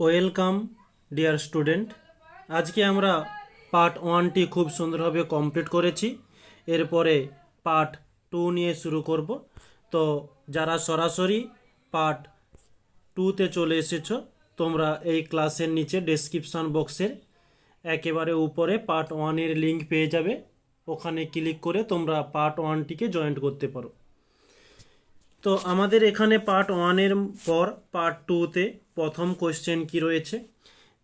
Welcome dear student. আজকে আমরা part 1টি খুব সুন্দরভাবে কমপ্লিট করেছি। এরপরে পার্ট 2 নিয়ে শুরু করব। তো যারা সরাসরি পার্ট 2তে চলে এসেছো, তোমরা এই ক্লাসের নিচে ডেসক্রিপশন বক্সের একেবারে উপরে পার্ট 1-এর লিঙ্ক পেয়ে যাবে। ওখানে ক্লিক করে তোমরা পার্ট 1টিকে জয়েন্ট করতে পারো। তো আমাদের এখানে পার্ট 1-এর পর পার্ট 2তে প্রথম কোশ্চেন কি রয়েছে,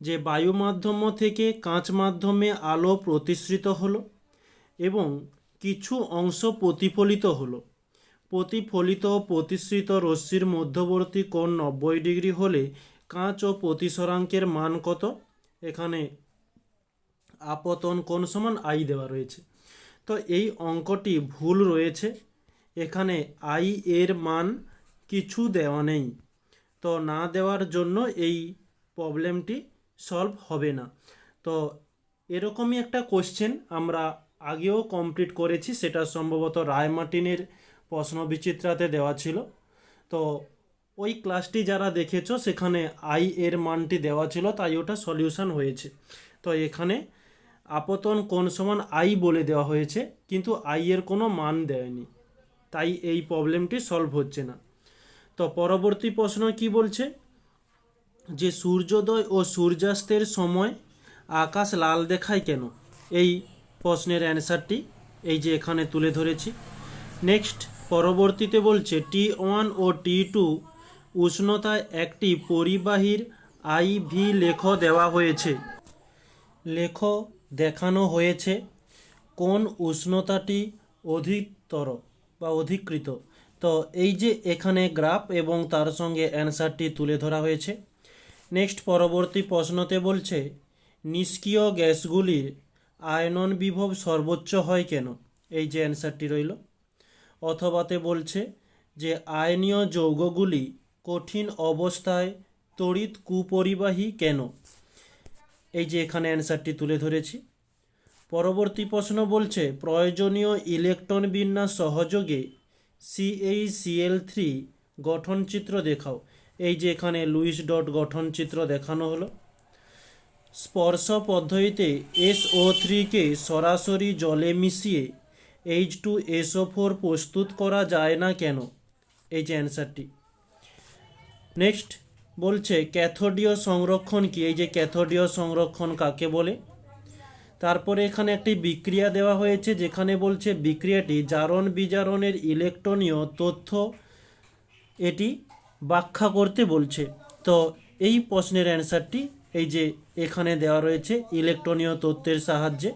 যে বায়ু মাধ্যম থেকে কাঁচ মাধ্যমে আলো প্রতিসৃত হলো এবং কিছু অংশ প্রতিফলিত হলো। প্রতিফলিত ও প্রতিসৃত রশ্মির মধ্যবর্তী কোণ 90 ডিগ্রি হলে কাঁচ ও প্রতিসরাঙ্কের মান কত? এখানে আপতন কোণ সমান আই দেওয়া রয়েছে। তো এই অঙ্কটি ভুল রয়েছে, এখানে আই এর মান কিছু দেওয়া নেই। তো না দেওয়ার জন্য এই প্রবলেমটি সলভ হবে না। তো এরকমই একটা কোশ্চেন আমরা আগেও কমপ্লিট করেছি, সেটা সম্ভবত রায়মার্টিনের প্রশ্নবিচিত্রাতে দেওয়া ছিল। তো ওই ক্লাসটি যারা দেখেছো সেখানে আই এর মানটি দেওয়া ছিল, তাই ওটা সলিউশন হয়েছে। তো এখানে আপতন কোণ সমান আই বলে দেওয়া হয়েছে, কিন্তু আই এর কোনো মান দেয়নি, তাই এই প্রবলেমটি সলভ হচ্ছে না। তো পরবর্তী প্রশ্ন কি বলছে, যে সূর্যোদয় ও সূর্যাস্তের সময় আকাশ লাল দেখায় কেন? এই প্রশ্নের অ্যান্সারটি এই যে এখানে তুলে ধরেছি। নেক্সট পরবর্তীতে বলছে T1 ও T2 উষ্ণতায় একটি পরিবাহীর IV লেখ দেওয়া হয়েছে। লেখ দেখানো হয়েছে কোন উষ্ণতাটি অধিকতর বা অধিকৃত। তো এই যে এখানে গ্রাফ এবং তার সঙ্গে অ্যান্সারটি তুলে ধরা হয়েছে। নেক্সট পরবর্তী প্রশ্নতে বলছে নিষ্ক্রিয় গ্যাসগুলির আয়নন বিভব সর্বোচ্চ হয় কেন? এই যে অ্যান্সারটি রইল। অথবাতে বলছে যে আয়নীয় যৌগগুলি কঠিন অবস্থায় তড়িৎ কুপরিবাহী কেন? এই যে এখানে অ্যান্সারটি তুলে ধরেছি। পরবর্তী প্রশ্ন বলছে প্রয়োজনীয় ইলেকট্রন বিন্যাস সহযোগে CH-Cl3 গঠনচিত্র দেখাও। এই যে এখানে লুইস ডট গঠনচিত্র দেখানো হলো। স্পর্শ পদ্ধতিতে SO3কে সরাসরি জলে মিশিয়ে H2SO4 প্রস্তুত করা যায় না কেন? এই যে অ্যান্সারটি। নেক্সট বলছে ক্যাথোডীয় সংরক্ষণ কি? এই যে ক্যাথোডীয় সংরক্ষণ কাকে বলে? তারপরে এখানে একটি বিক্রিয়া দেওয়া হয়েছে, যেখানে বলছে বিক্রিয়াটি জারণ বিজারণের ইলেকট্রনীয় তথ্য এটি ব্যাখ্যা করতে বলছে। তো এই প্রশ্নের অ্যান্সারটি এই যে এখানে দেওয়া রয়েছে ইলেকট্রনীয় তথ্যের সাহায্যে।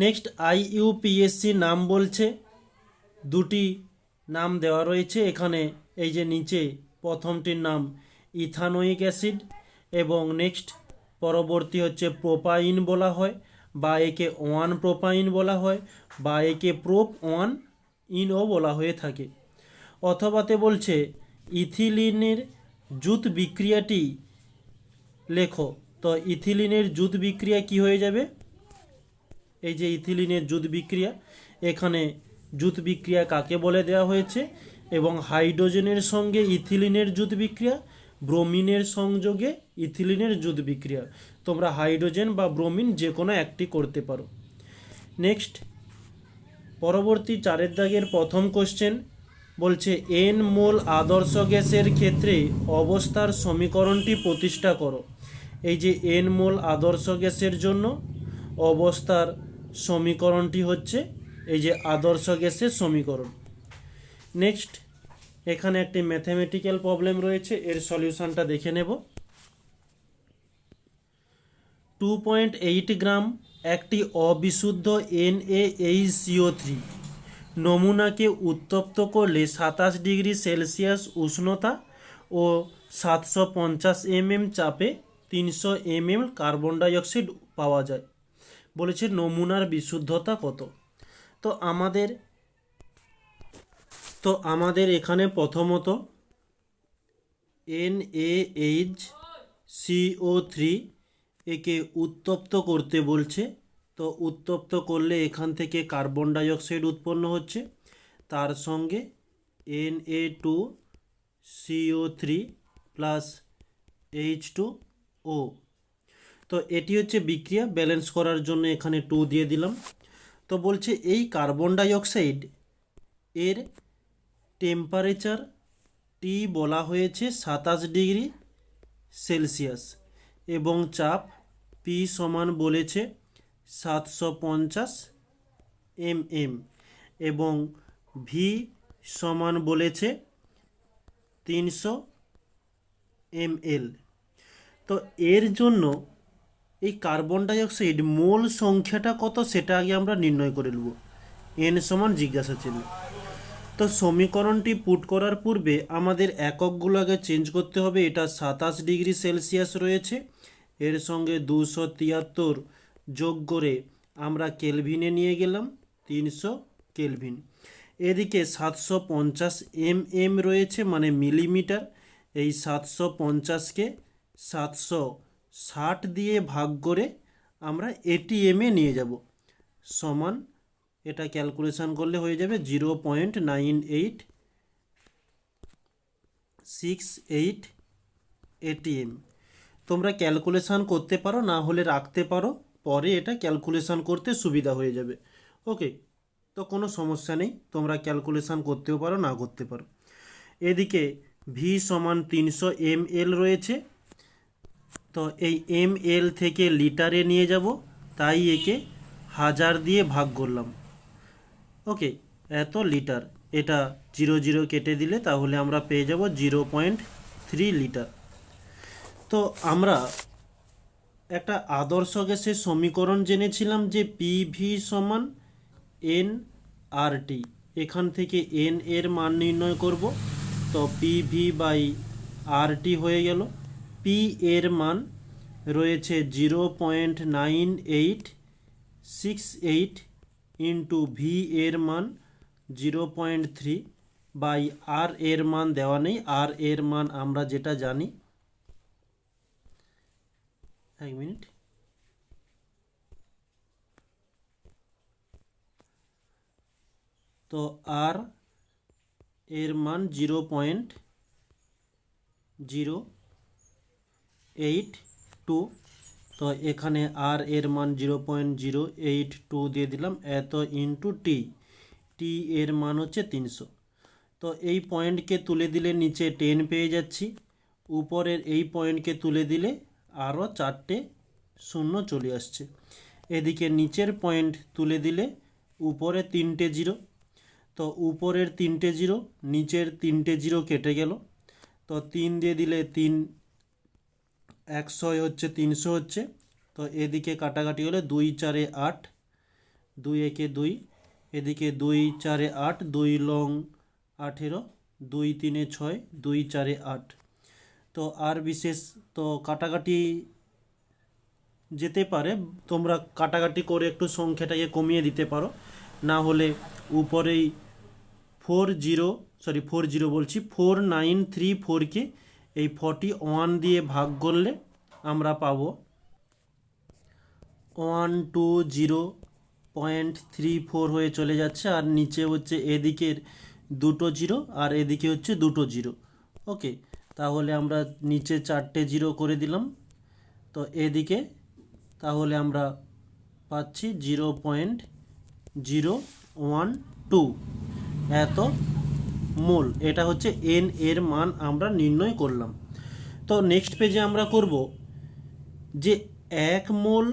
নেক্সট IUPAC নাম বলছে, দুটি নাম দেওয়া রয়েছে এখানে। এই যে নিচে প্রথমটির নাম ইথানোয়িক অ্যাসিড এবং নেক্সট পরবর্তী হচ্ছে প্রোপাইন বলা হয়, বা একে 1 প্রোপাইন বলা হয়, বা একে প্রোপ 1 ইনও বলা হয়ে থাকে। অথবাতে বলছে ইথিলিনের জুত বিক্রিয়াটি লেখো। তো ইথিলিনের জুত বিক্রিয়া কি হয়ে যাবে? এই যে ইথিলিনের জুত বিক্রিয়া, এখানে জুত বিক্রিয়া কাকে বলে দেওয়া হয়েছে, এবং হাইড্রোজেনের সঙ্গে ইথিলিনের জুত বিক্রিয়া, ব্রোমিনের সংযোগে ইথিলিনের জুত বিক্রিয়া। তোমরা হাইড্রোজেন বা ব্রোমিন যে কোনো একটি করতে পারো। নেক্সট পরবর্তী 4 দাগের প্রথম কোশ্চেন বলছে N মোল আদর্শ গ্যাসের ক্ষেত্রে অবস্থার সমীকরণটি প্রতিষ্ঠা করো। এই যে N মোল আদর্শ গ্যাসের জন্য অবস্থার সমীকরণটি হচ্ছে এই যে আদর্শ গ্যাসের সমীকরণ। নেক্সট এখানে একটি ম্যাথমেটিক্যাল প্রবলেম রয়েছে, এর সলিউশনটা দেখে নেব। 2.8 গ্রাম একটি অবিশুদ্ধ NaHCO3 নমুনাকে উত্তপ্ত করলে 27 ডিগ্রি সেলসিয়াস উষ্ণতা ও 750 mm চাপে 300 mm কার্বন ডাইঅক্সাইড পাওয়া যায়। বলেছে নমুনার বিশুদ্ধতা কত? তো আমাদের এখানে প্রথমত NaHCO3 একে উত্তপ্ত করতে বলছে। তো উত্তপ্ত করলে এখান থেকে কার্বন ডাইঅক্সাইড উৎপন্ন হচ্ছে, তার সঙ্গে Na2CO3 প্লাস H2O। তো এটি হচ্ছে বিক্রিয়া, ব্যালেন্স করার জন্য এখানে 2 দিয়ে দিলাম। তো বলছে এই কার্বন ডাইঅক্সাইড এর টেম্পারেচার টি বলা হয়েছে 27 ডিগ্রি সেলসিয়াস এবং চাপ পি সমান বলেছে 750 mm এবং ভি সমান বলেছে 300 ml। তো এর জন্য এই কার্বন ডাইঅক্সাইড মোল সংখ্যাটা কত সেটা আগে আমরা নির্ণয় করে নেব। এন সমান জিজ্ঞাসা চিহ্ন। তো সমীকরণটি পুট করার পূর্বে আমাদের এককগুলো আগে চেঞ্জ করতে হবে। এটা 27 ডিগ্রি সেলসিয়াস রয়েছে, এর সঙ্গে 273 যোগ করে আমরা কেলভিনে নিয়ে গেলাম 300 কেলভিন। এদিকে 750 mm রয়েছে মানে মিলিমিটার। এই 750কে 760 দিয়ে ভাগ করে আমরা এটিএমে নিয়ে যাব, সমান এটা ক্যালকুলেশন করলে হয়ে যাবে 0.9868 এটিএম। তোমরা ক্যালকুলেশন করতে পারো, না হলে রাখতে পারো, পরে এটা ক্যালকুলেশন করতে সুবিধা হয়ে যাবে। ওকে, তো কোনো সমস্যা নেই, তোমরা ক্যালকুলেশন করতেও পারো, না করতে পারো। এদিকে ভি সমান 300 ml রয়েছে। তো এই ml থেকে লিটারে নিয়ে যাব, তাই একে 1000 দিয়ে ভাগ করলাম। ওকে, এত লিটার। এটা 0 0 কেটে দিলে তাহলে আমরা পেয়ে যাব 0.3 লিটার। তো আমরা একটা আদর্শ গ্যাসের সমীকরণ জেনেছিলাম যে পিভি সমান এন আর টি। এখান থেকে এন এর মান নির্ণয় করব। তো পিভি বাই আর টি হয়ে গেল। পি এর মান রয়েছে 0.9868 ইন্টু ভি এর মান 0.3 বাই আর এর মান দেওয়া নেই, আর এর মান আমরা যেটা জানি, এক মিনিট, তো আর এর মান 0.082। তো এখানে আর এর মান 0.082 দিয়ে দিলাম, এত ইন্টু টি। টি এর মান হচ্ছে 300। তো এই পয়েন্টকে তুলে দিলে নিচে 10 পেয়ে যাচ্ছি, উপরের এই পয়েন্টকে তুলে দিলে আরও 4টে শূন্য চলে আসছে। এদিকে নিচের পয়েন্ট তুলে দিলে উপরে 3টে জিরো। তো উপরের 3টে জিরো, নিচের 3টে জিরো কেটে গেল। তো 3 দিয়ে দিলে 3 100 হচ্ছে, 300 হচ্ছে। তো এদিকে কাটাকাটি হলে 2 4 8, 2 1 2, এদিকে 2 4 8, 2 লং 18, 2 3 6, 2 4 8। তো আর বিশেষ তো কাটাকাটি যেতে পারে, তোমরা কাটাকাটি করে একটু সংখ্যাটাকে কমিয়ে দিতে পারো, না হলে উপরেই 4934কে এই 41 দিয়ে ভাগ করলে আমরা পাবো 120.34 হয়ে চলে যাচ্ছে। আর নিচে হচ্ছে এদিকের 2টো জিরো আর এদিকে হচ্ছে 2টো জিরো। ওকে, তাহলে আমরা নিচে 4টে জিরো করে দিলাম। তো এদিকে তাহলে আমরা পাচ্ছি 0.012 এত মোল। এটা হচ্ছে এন এর মান আমরা নির্ণয় করলাম। তো নেক্সট পেজে আমরা করব যে 1 মোল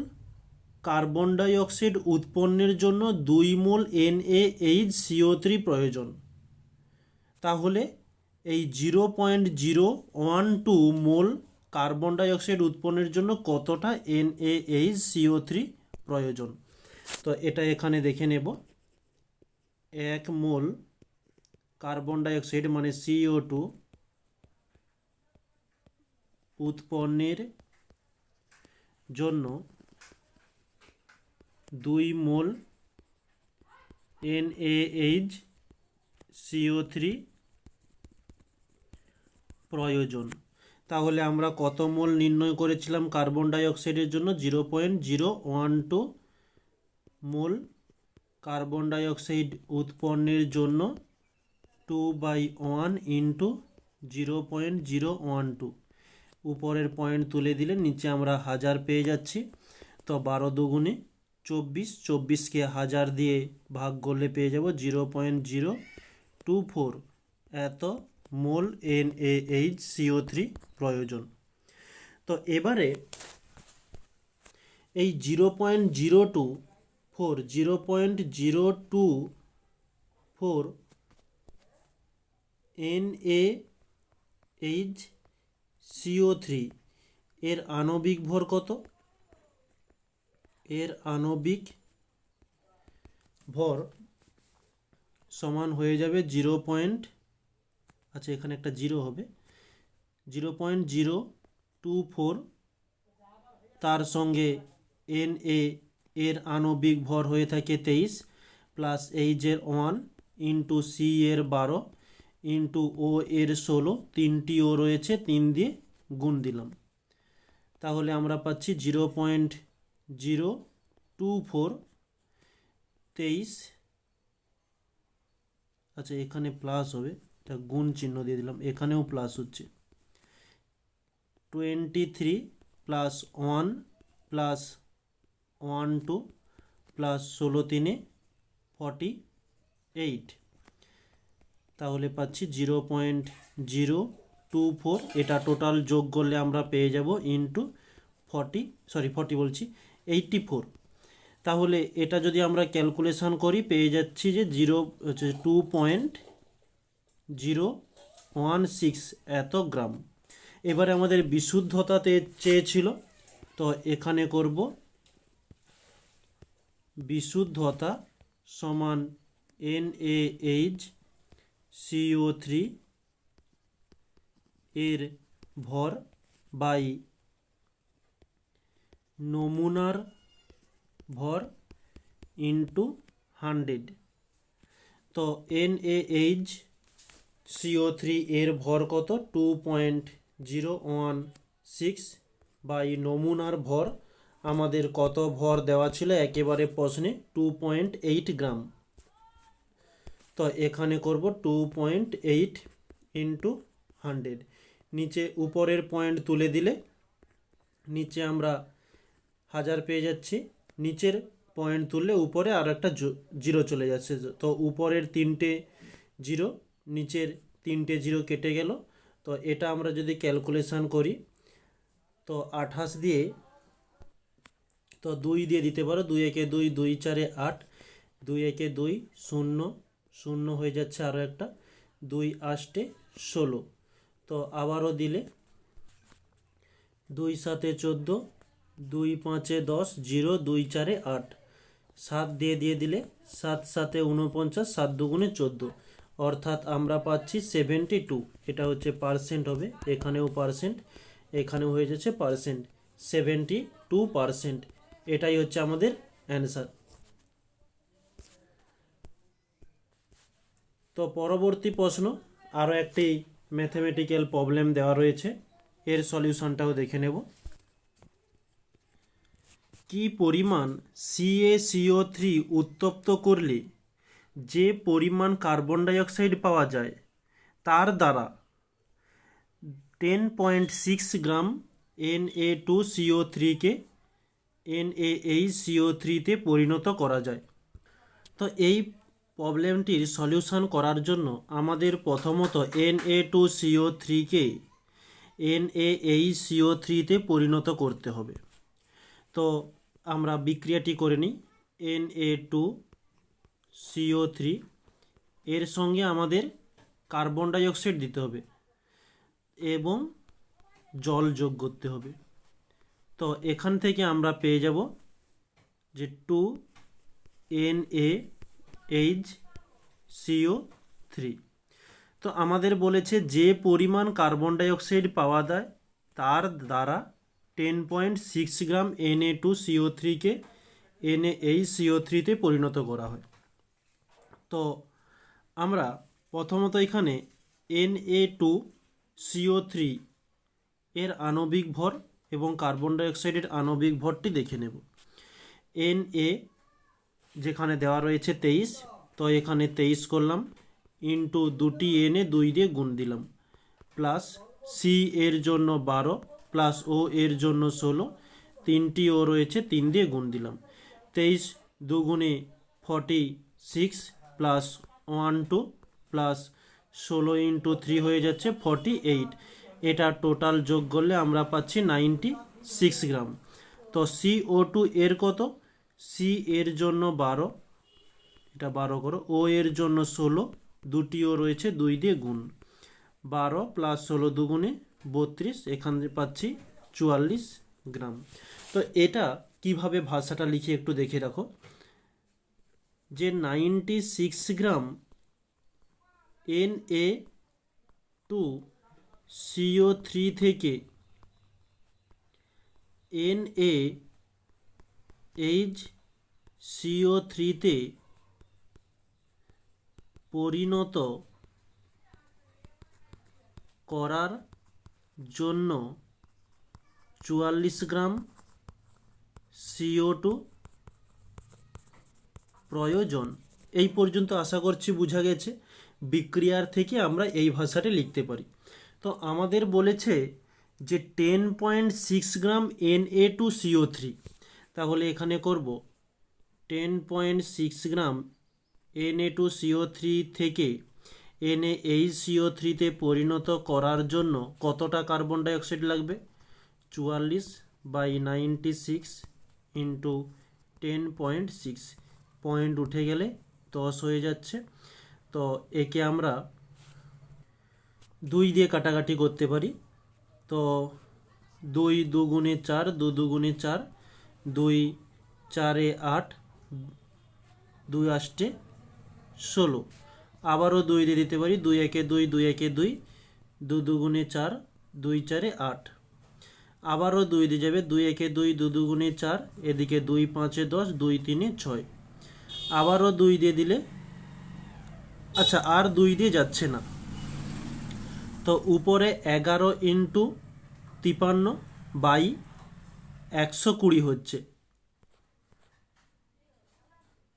কার্বন ডাইঅক্সাইড উৎপন্নের জন্য 2 মোল NaHCO3 প্রয়োজন। তাহলে এই 0.012 মোল কার্বন ডাইঅক্সাইড উৎপন্নের জন্য কতটা NaHCO3 প্রয়োজন। তো এটা এখানে দেখে নেব। 1 মোল কার্বন ডাইঅক্সাইড মানে CO2 উৎপন্নের জন্য 2 মোল NaHCO3 প্রয়োজন। তাহলে আমরা কত মোল নির্ণয় করেছিলাম কার্বন ডাইঅক্সাইডের জন্য? 0.012 মোল কার্বন ডাইঅক্সাইড উৎপন্নের জন্য 2/1 ইন্টু 0.012 উপরের পয়েন্ট তুলে দিলে নিচে আমরা 1000 পেয়ে যাচ্ছি। তো 12 দুগুণে 24, 24কে 1000 দিয়ে ভাগ করলে পেয়ে যাব 0.024 এত মোল NaHCO3 প্রয়োজন। তো এবারে এই 0.024 NaHCO3 এর আণবিক ভর কত? এর আণবিক ভর সমান হয়ে যাবে আচ্ছা এখানে একটা 0 হবে, 0.024 তার সঙ্গে Na এর আণবিক ভর হয়ে থাকে 23 প্লাস H এর 1 ইন্টু C এর 12 ইন্টু O এর 16, 3টি ও রয়েছে 3 দিয়ে গুণ দিলাম। তাহলে আমরা পাচ্ছি 0.024 23, আচ্ছা এখানে প্লাস হবে, এটা গুণ চিহ্ন দিয়ে দিলাম, এখানেও প্লাস হচ্ছে 23 প্লাস 1 প্লাস 12 প্লাস 16 3 48, তাহলে পাচ্ছি 0.024। এটা টোটাল যোগ করলে আমরা পেয়ে যাব ইন্টু 84। তাহলে এটা যদি আমরা ক্যালকুলেশন করি পেয়ে যাচ্ছি যে 2.016 এত গ্রাম। এবারে আমাদের বিশুদ্ধতাতে চেয়েছিল, তো এখানে করব বিশুদ্ধতা সমান NaHCO3 এর ভর বাই নমুনার ভর ইন্টু 100। তো NaHCO3 এর ভর কত? 2.016 বাই নমুনার ভর আমাদের কত ভর দেওয়া ছিল একেবারে প্রশ্নে? 2.8 গ্রাম। তো এখানে করব 2.8 ইন্টু 100। নিচে উপরের পয়েন্ট তুলে দিলে নিচে আমরা 1000 পেয়ে যাচ্ছি, নিচের পয়েন্ট তুললে উপরে আর একটা 0 চলে যাচ্ছে। তো উপরের 3টে 0, নিচের 3টে 0 কেটে গেল। তো এটা আমরা যদি ক্যালকুলেশন করি তো 28 দিয়ে, তো 2 দিয়ে দিতে পারো, 2 একে 2, 2 4 8, 2 একে 2 0 0 হয়ে যাচ্ছে, আরও একটা 2 8 16। তো আবারও দিলে 2 7 14, 2 5 10, 0 2 4 8, 7 দিয়ে দিলে 7 7 49, 7 দুগুণে 14, অর্থাৎ আমরা পাচ্ছি 72। এটা হচ্ছে পার্সেন্ট হবে, এখানেও পার্সেন্ট, এখানেও হয়ে যাচ্ছে পার্সেন্ট, 72%। এটাই হচ্ছে আমাদের অ্যান্সার। তো পরবর্তী প্রশ্ন, আরও একটি ম্যাথমেটিক্যাল প্রবলেম দেওয়া রয়েছে, এর সলিউশনটাও দেখে নেব। কি পরিমাণ CaCO3 উত্তপ্ত করলে যে পরিমাণ কার্বন ডাইঅক্সাইড পাওয়া যায় তার দ্বারা 10.6 গ্রাম Na2CO3কে NaHCO3তে পরিণত করা যায়। তো এই প্রবলেমটির সলিউশন করার জন্য আমাদের প্রথমত Na2CO3কে NaHCO3তে পরিণত করতে হবে। তো আমরা বিক্রিয়াটি করে নিই। Na2CO3 এর সঙ্গে আমাদের কার্বন ডাইঅক্সাইড দিতে হবে এবং জল যোগ করতে হবে। তো এখান থেকে আমরা পেয়ে যাব যে 2NaHCO3। তো আমাদের বলেছে যে পরিমাণ কার্বন ডাইঅক্সাইড পাওয়া যায় তার দ্বারা 10.6 গ্রাম Na2CO3কে NaHCO3তে পরিণত করা হয়। তো আমরা প্রথমত এখানে Na2CO3 এর আণবিক ভর এবং কার্বন ডাইঅক্সাইডের আণবিক ভরটি দেখে নেব। Na যেখানে দেওয়া রয়েছে 23, তো এখানে 23 করলাম, ইন্টু দুটি Na 2 দিয়ে গুণ দিলাম, প্লাস C এর জন্য 12 প্লাস ও এর জন্য 16, 3টি ও রয়েছে 3 দিয়ে গুণ দিলাম। 23 দুগুণে 46 প্লাস 12 প্লাস 16 ইন্টু 3 হয়ে যাচ্ছে 48। এটা টোটাল যোগ করলে আমরা পাচ্ছি 96 গ্রাম। তো CO2 এর কত? সি এর জন্য 12, এটা 12 করো, ও এর জন্য 16, দুটিও রয়েছে 2 দিয়ে গুণ, 12 প্লাস 16 দুগুণে 32, এখানে পাচ্ছি 44 গ্রাম। তো এটা কিভাবে ভাষাটা লিখে একটু দেখে রাখো, যে 96 গ্রাম Na2CO3 থেকে NaHCO3 তে পরিণত করার জন্য 44 গ্রাম CO2 প্রয়োজন। এই পর্যন্ত আশা করছি বোঝা গেছে। বিক্রিয়ার থেকে আমরা এই ভাষাটা লিখতে পারি। তো আমাদের বলেছে যে 10.6 গ্রাম Na2CO3, তাহলে এখানে করব 10.6 গ্রাম Na2CO3 থেকে NaHCO3 তে পরিণত করার জন্য কতটা কার্বন ডাইঅক্সাইড লাগবে? 44/96 ইন্টু 10.6, পয়েন্ট উঠে গেলে 10 হয়ে যাচ্ছে। তো একে আমরা 2 দিয়ে কাটাকাটি করতে পারি। তো 2 দুগুণে 4, 2 দুগুণে 4, 2 4 8, 2 8 16, আবারও 2 দিয়ে দিতে পারি, 2 1 2, 2 1 2, 2 দুগুণে 4, 2 4 8, আবারও 2 দিয়ে যাবে, 2 1 2, 2 দুগুণে 4, এদিকে 2 5 10, 2 3 6, আবারও 2 দিয়ে দিলে, আচ্ছা আর 2 দিয়ে যাচ্ছে না, তো উপরে 11 ইন্টু 53/120 হচ্ছে।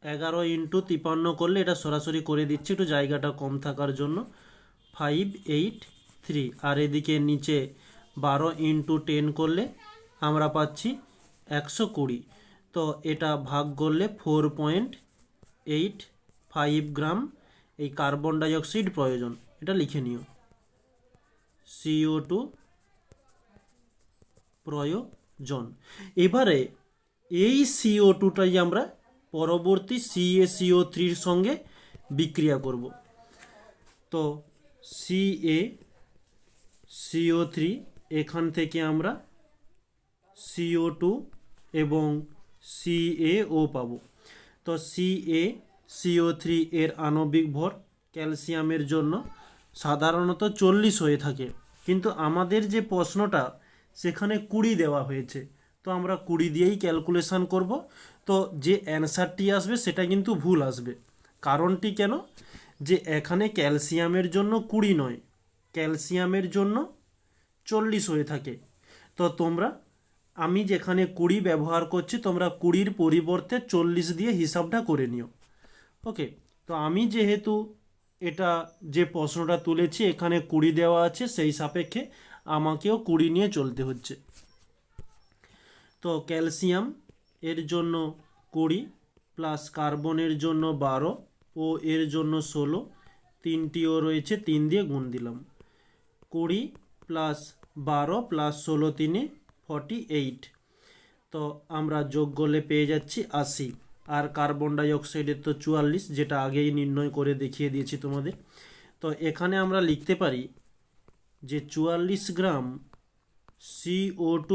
11 ইন্টু 53 করলে, এটা সরাসরি করে দিচ্ছি একটু জায়গাটা কম থাকার জন্য, 583, আর এদিকে নিচে 12 ইন্টু 10 করলে আমরা পাচ্ছি 120। তো এটা ভাগ করলে 4.85 গ্রাম এই কার্বন ডাইঅক্সাইড প্রয়োজন। এটা লিখে নিও, CO2 প্রয়োজন। এবারে এই CO2টাই আমরা পরবর্তী CaCO3 সঙ্গে বিক্রিয়া করব। তো CaCO3, এখান থেকে আমরা CO2 এবং CaO পাবো। তো CaCO3 এর আণবিক ভর ক্যালসিয়ামের জন্য সাধারণত 40 হয়ে থাকে, কিন্তু আমাদের যে প্রশ্নটা সেখানে 20 দেওয়া হয়েছে, তো আমরা 20 দিয়েই ক্যালকুলেশন করব। তো যে অ্যান্সারটি আসবে সেটা কিন্তু ভুল আসবে। কারণটি কেন? যে এখানে ক্যালসিয়ামের জন্য 20 নয়, ক্যালসিয়ামের জন্য 40 হয়ে থাকে। তো তোমরা, আমি যেখানে 20 ব্যবহার করছি, তোমরা 20-র পরিবর্তে 40 দিয়ে হিসাবটা করে নিও। ওকে, তো আমি যেহেতু এটা যে প্রশ্নটা তুলেছি এখানে 20 দেওয়া আছে, সেই সাপেক্ষে আমাকেও 20 নিয়ে চলতে হচ্ছে। তো ক্যালসিয়াম এর জন্য 20 প্লাস কার্বনের জন্য 12, ও এর জন্য 16, 3টি ও রয়েছে 3 দিয়ে গুণ দিলাম, 20 প্লাস 12 প্লাস 16 3 48। তো আমরা যোগ করলে পেয়ে যাচ্ছি 80, আর কার্বন ডাইঅক্সাইডের তো 44, যেটা আগেই নির্ণয় করে দেখিয়ে দিয়েছি তোমাদের। তো এখানে আমরা লিখতে পারি যে 44 গ্রাম CO2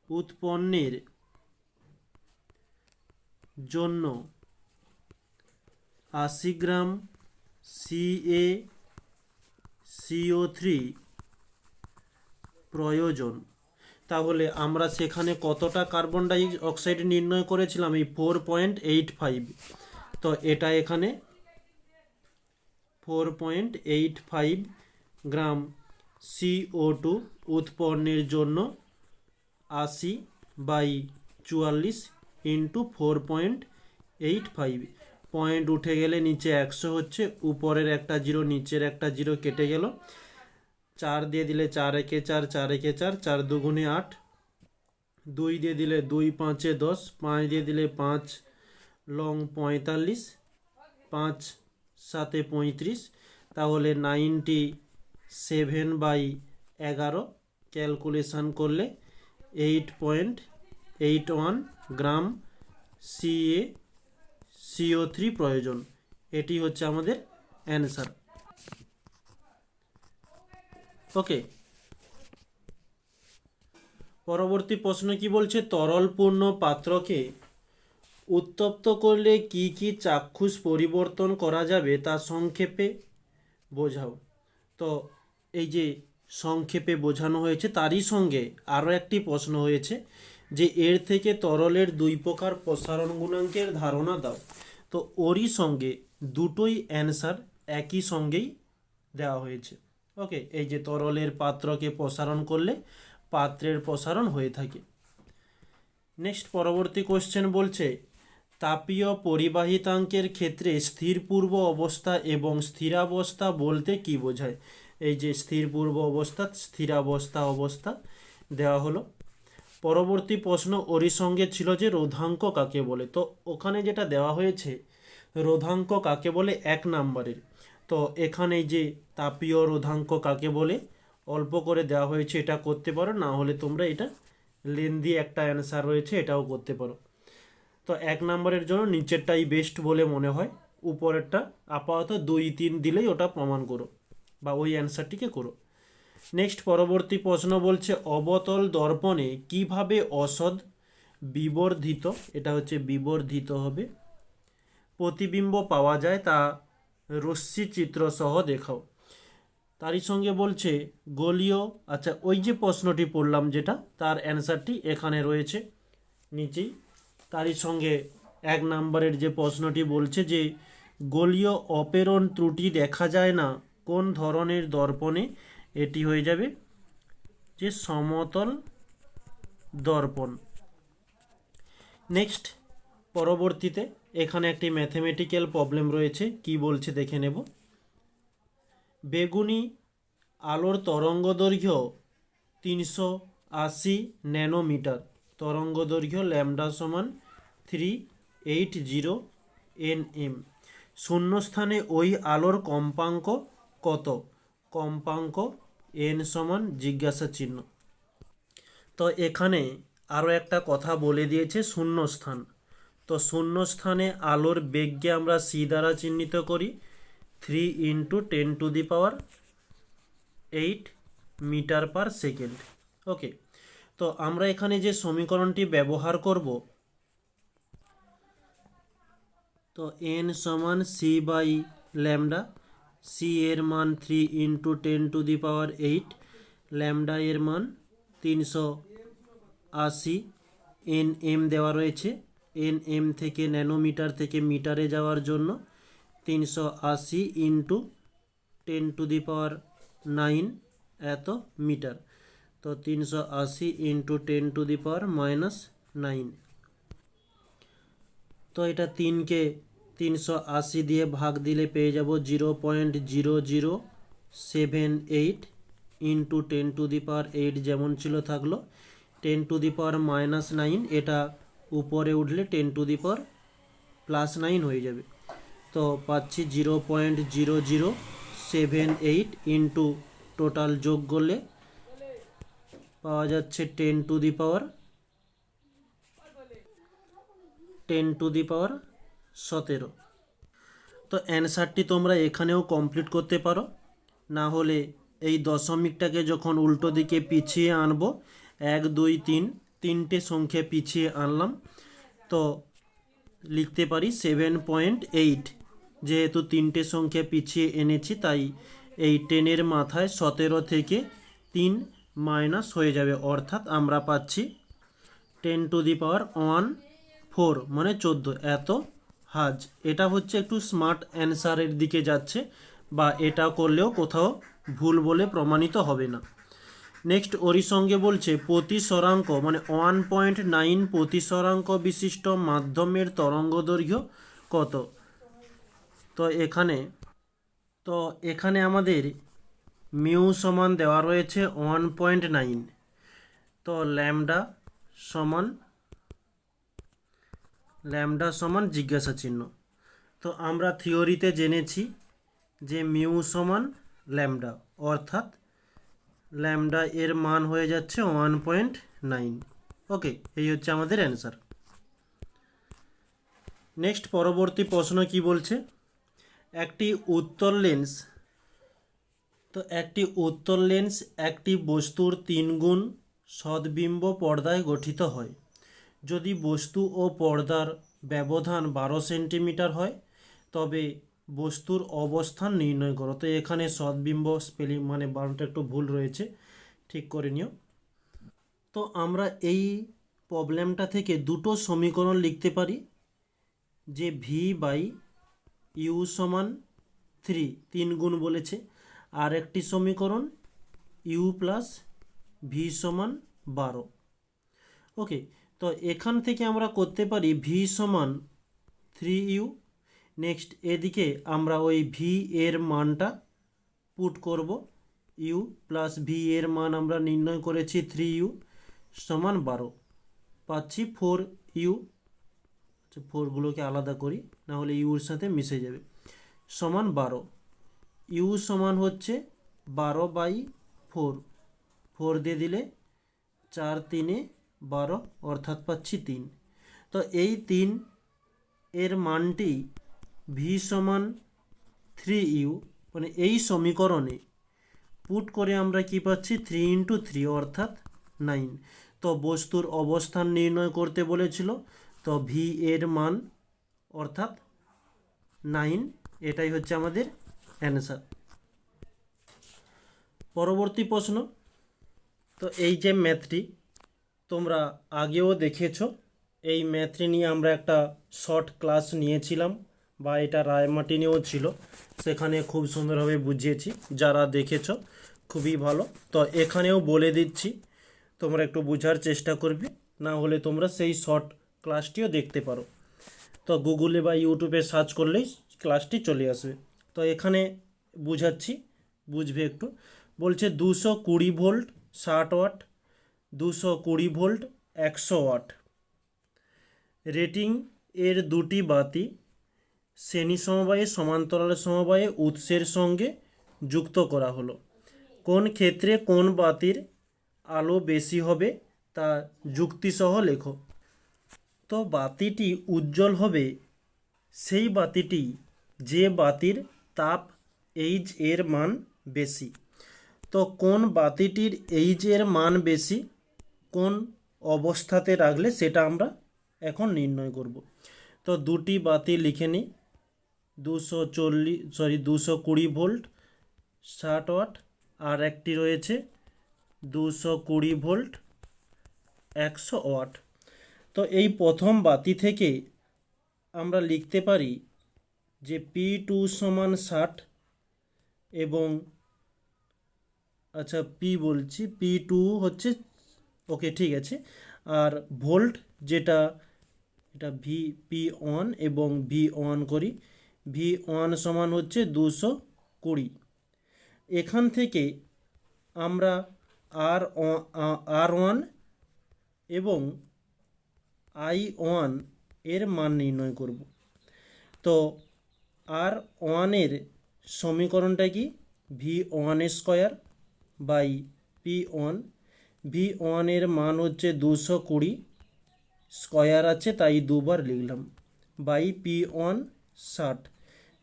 উৎপন্নের জন্য 80 গ্রাম CaCO3 প্রয়োজন। তাহলে আমরা সেখানে কতটা কার্বন ডাই অক্সাইড নির্ণয় করেছিলাম? এই 4.85। তো এটা এখানে 4.85 গ্রাম CO2 উৎপন্নের জন্য 80/44 ইন্টু 4.85, পয়েন্ট উঠে গেলে নিচে 100 হচ্ছে, উপরের একটা জিরো নিচের একটা জিরো কেটে গেল, 4 দিয়ে দিলে 4 একে 4, 4 একে 4, 4 দুগুণে 8, 2 দিয়ে দিলে 2 5 এ 10, 5 দিয়ে দিলে 5 লং 45, 5 7 এ 35, তাহলে 97/11 ক্যালকুলেশন করলে 8.81 গ্রাম CO3 প্রয়োজন। এটি হচ্ছে আমাদের অ্যান্সার। ওকে, পরবর্তী প্রশ্ন কি বলছে, তরলপূর্ণ পাত্রকে উত্তপ্ত করলে কি কি চাক্ষুষ পরিবর্তন করা যাবে তা সংক্ষেপে বোঝাও। তো এই যে সংক্ষেপে বোঝানো হয়েছে, তারই সঙ্গে আরও একটি প্রশ্ন হয়েছে যে এর থেকে তরলের 2 প্রকার প্রসারণ গুণাঙ্কের ধারণা দাও। তো ওরই সঙ্গে দুটোই অ্যান্সার একই সঙ্গেই দেওয়া হয়েছে। ওকে, এই যে তরলের পাত্রকে প্রসারণ করলে পাত্রের প্রসারণ হয়ে থাকে। নেক্সট পরবর্তী কোশ্চেন বলছে, তাপীয় পরিবাহিতাঙ্কের ক্ষেত্রে স্থির পূর্ব অবস্থা এবং স্থিরাবস্থা বলতে কি বোঝায়। এই যে স্থির পূর্ব অবস্থা, স্থিরাবস্থা অবস্থা দেওয়া হলো। পরবর্তী প্রশ্ন ওরই সঙ্গে ছিল যে রোধাঙ্ক কাকে বলে। তো ওখানে যেটা দেওয়া হয়েছে রোধাঙ্ক কাকে বলে 1 নাম্বারের। তো এখানে যে তাপীয় রোধাঙ্ক কাকে বলে অল্প করে দেওয়া হয়েছে, এটা করতে পারো, না হলে তোমরা এটা লেন্দি একটা অ্যান্সার রয়েছে এটাও করতে পারো। তো 1 নাম্বারের জন্য নিচেরটাই বেস্ট বলে মনে হয়, উপরেরটা আপাতত 2 3 দিলেই ওটা প্রমাণ করো বা ওই অ্যান্সারটিকে করো। নেক্সট পরবর্তী প্রশ্ন বলছে, অবতল দর্পণে কিভাবে অসৎ বিবর্ধিত, এটা হচ্ছে বিবর্ধিত হবে, প্রতিবিম্ব পাওয়া যায় তা রশ্মি চিত্র সহ দেখাও। তারই সঙ্গে বলছে গোলীয়, আচ্ছা ওই যে প্রশ্নটি পড়লাম যেটা তার অ্যান্সারটি এখানে রয়েছে নিচেই। তারই সঙ্গে 1 নাম্বারের যে প্রশ্নটি বলছে যে গোলীয় অপেরণ ত্রুটি দেখা যায় না কোন ধরনের দর্পণে, এটি হয়ে যাবে যে সমতল দর্পণ। নেক্সট পরবর্তীতে এখানে একটি ম্যাথমেটিক্যাল প্রবলেম রয়েছে, কি বলছে দেখে নেব। বেগুনি আলোর তরঙ্গ দৈর্ঘ্য 380 ন্যানোমিটার, তরঙ্গ দৈর্ঘ্য ল্যামডা সমান 380 nm, শূন্যস্থানে ওই আলোর কম্পাঙ্ক কত, কম্পাঙ্ক n সমান জিজ্ঞাসা চিহ্ন। তো এখানে আরও একটা কথা বলে দিয়েছে শূন্যস্থান। তো শূন্যস্থানে আলোর বেগকে আমরা c দ্বারা চিহ্নিত করি, 3 × 10⁸ মিটার পার সেকেন্ড। ওকে, তো আমরা এখানে যে সমীকরণটি ব্যবহার করব, তো n সমান c বাই ল্যামডা, c এর মান 3 × 10⁸, ল্যামডা এর মান 380 nm দেওয়া রয়েছে। nm থেকে ন্যানোমিটার থেকে মিটারে যাওয়ার জন্য 380 × 10⁹ এত মিটার। তো 380 × 10⁻⁹। তো এটা 3কে 380 দিয়ে ভাগ দিলে পেয়ে যাব 0.0078 × 10⁸ যেমন ছিল থাকলো, 10⁻⁹, এটা উপরে উঠলে 10⁻+9 হয়ে যাবে। তো পাচ্ছি 0.0078 ইন্টু টোটাল যোগ করলে পাওয়া যাচ্ছে 10⁻17। তো অ্যান্সারটি তোমরা এখানেও কমপ্লিট করতে পারো, না হলে এই দশমিকটাকে যখন উল্টো দিকে পিছিয়ে আনবো, 1 2 3 তিনটে সংখ্যা পিছিয়ে আনলাম, তো লিখতে পারি 7.8। যেহেতু তিনটে সংখ্যা পিছিয়ে এনেছি তাই এই 10-এর মাথায় 17 থেকে 3 মাইনাস হয়ে যাবে, অর্থাৎ আমরা পাচ্ছি 10⁻14 মানে 14 এত হাজ। এটা হচ্ছে একটু স্মার্ট অ্যান্সারের দিকে যাচ্ছে, বা এটা করলেও কোথাও ভুল বলে প্রমাণিত হবে না। নেক্সট ওরই সঙ্গে বলছে প্রতিসরাঙ্ক মানে 1.9 প্রতিসরাঙ্ক বিশিষ্ট মাধ্যমের তরঙ্গ দৈর্ঘ্য কত। তো এখানে আমাদের মিউ সমান দেওয়া রয়েছে 1.9, তো ল্যামডা সমান জিজ্ঞাসা চিহ্ন। তো আমরা থিওরিতে জেনেছি যে মিউ সমান ল্যামডা, অর্থাৎ ল্যামডা এর মান হয়ে যাচ্ছে 1.9। ওকে, এই হচ্ছে আমাদের অ্যান্সার। নেক্সট পরবর্তী প্রশ্ন কি বলছে, একটি উত্তল লেন্স একটি বস্তুর 3 গুণ সদ্বিম্ব পর্দায় গঠিত হয়। যদি বস্তু ও পর্দার ব্যবধান 12 সেন্টিমিটার হয় তবে বস্তুর অবস্থান নির্ণয় করো। তো এখানে সদ্বিম্ব স্পেলিং মানে বানানটা একটু ভুল রয়েছে, ঠিক করে নিও। তো আমরা এই প্রবলেমটা থেকে দুটো সমীকরণ লিখতে পারি, যে ভি বাই ইউ সমান 3 গুণ বলেছে, আর একটি সমীকরণ ইউ প্লাস ভি সমান 12। ওকে, তো এখান থেকে আমরা করতে পারি ভি সমান 3u। নেক্সট এদিকে আমরা ওই ভি এর মানটা পুট করব, ইউ প্লাস ভি এর মান আমরা নির্ণয় করেছি 3u সমান 12, পাচ্ছি 4u। আচ্ছা, 4গুলোকে আলাদা করি, না হলে ইউর সাথে মিশে যাবে, সমান 12। ইউ সমান হচ্ছে 12/4, 4 দিয়ে দিলে 4 3 12, অর্থাৎ পাচ্ছি 3। তো এই 3 এর মানটি ভি সমান 3u, মানে এই সমীকরণে পুট করে আমরা কি পাচ্ছি 3 × 3 অর্থাৎ 9। তো বস্তুর অবস্থান নির্ণয় করতে বলেছিল, তো ভি এর মান অর্থাৎ 9, এটাই হচ্ছে আমাদের অ্যান্সার। পরবর্তী প্রশ্ন, তো এই যে ম্যাথটি তোমরা আগেও দেখেছো, এই ম্যাথটি নিয়ে আমরা একটা শর্ট ক্লাস নিয়েছিলাম, বা এটা রায়মার্টিনেও ছিল, সেখানে খুব সুন্দরভাবে বুঝিয়েছি। যারা দেখেছো খুবই ভালো। তো এখানেও বলে দিচ্ছি, তোমরা একটু বোঝার চেষ্টা করবে, না হলে তোমরা সেই শর্ট ক্লাসটিও দেখতে পারো। তো গুগলে বা ইউটিউবে সার্চ করলেই ক্লাসটি চলে আসবে। তো এখানে বুঝাচ্ছি, বুঝবে একটু। বলছে 220 volt 60 watt, 220 volt 100 watt rating এর দুটি বাতি শ্রেণী সমবায়ে সমান্তরাল সমবায়ে উৎসের সঙ্গে যুক্ত করা হলো। কোন ক্ষেত্রে কোন বাতির আলো বেশি হবে তা যুক্তিসহ লেখো। তো বাতিটি উজ্জ্বল হবে সেই বাতিটি যে বাতির তাপ এইচ এর মান বেশি। তো কোন বাতিটির এইচ এর মান বেশি কোন অবস্থাতে রাখলে সেটা আমরা এখন নির্ণয় করব। তো দুটি বাতি লিখে নিই, 220 ভোল্ট 60 ওয়াট, আর একটি রয়েছে 220 ভোল্ট 100 ওয়াট। তো এই প্রথম বাতি থেকে আমরা লিখতে পারি যে P2 সমান 60 এবং আচ্ছা P2 হচ্ছে, ওকে ঠিক আছে, আর ভোল্ট যেটা এটা P1 এবং V1 করি, V1 সমান হচ্ছে 220। এখান থেকে আমরা R1 এবং I1 এর মান নির্ণয় করব। তো R1 এর সমীকরণটা কি, V1² বাই P1। V1 এর মান হচ্ছে 220, স্কয়ার আছে তাই দুবার লিখলাম, বাই P1 60,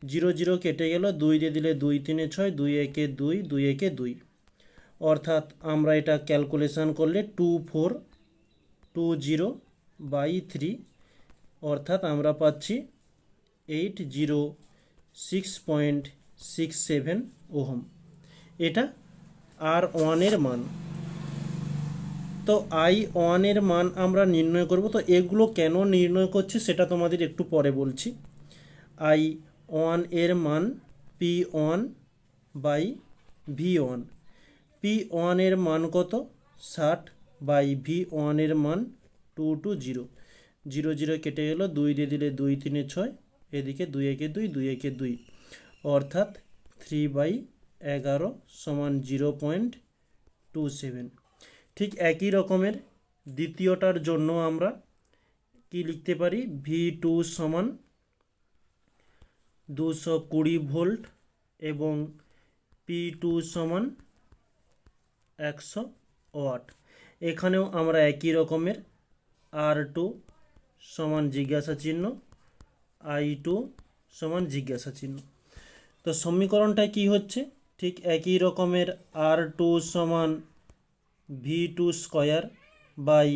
0 0 কেটে গেল, 2 দিয়ে দিলে 2 3 6, 2 1 2, 2 1 2, অর্থাৎ আমরা এটা ক্যালকুলেশন করলে 2420/3, অর্থাৎ আমরা পাচ্ছি 806.67 ওহম। এটা R1 এর মান। তো I1 এর মান আমরা নির্ণয় করব। তো এগুলো কেন নির্ণয় করছি সেটা তোমাদের একটু পরে বলছি। I1 এর মান P1/V1। P1 এর মান কত, 60, বাই V1 এর মান 220, 0 0 কেটে গেল, 2 দিয়ে দিলে 2 3 6, এদিকে 2 1 2, 2 1 2, অর্থাৎ 3/2 11 সমান 0.27। ঠিক একই রকমের দ্বিতীয়টার জন্য আমরা কি লিখতে পারি, V2 সমান 220 ভোল্ট এবং P2 সমান 100 ওয়াট। এখানেও আমরা একই রকমের R2 সমান জিজ্ঞাসা চিহ্ন, I2 সমান জিজ্ঞাসা চিহ্ন। তো সমীকরণটা কি হচ্ছে, ঠিক একই রকমের R2 সমান V2 square by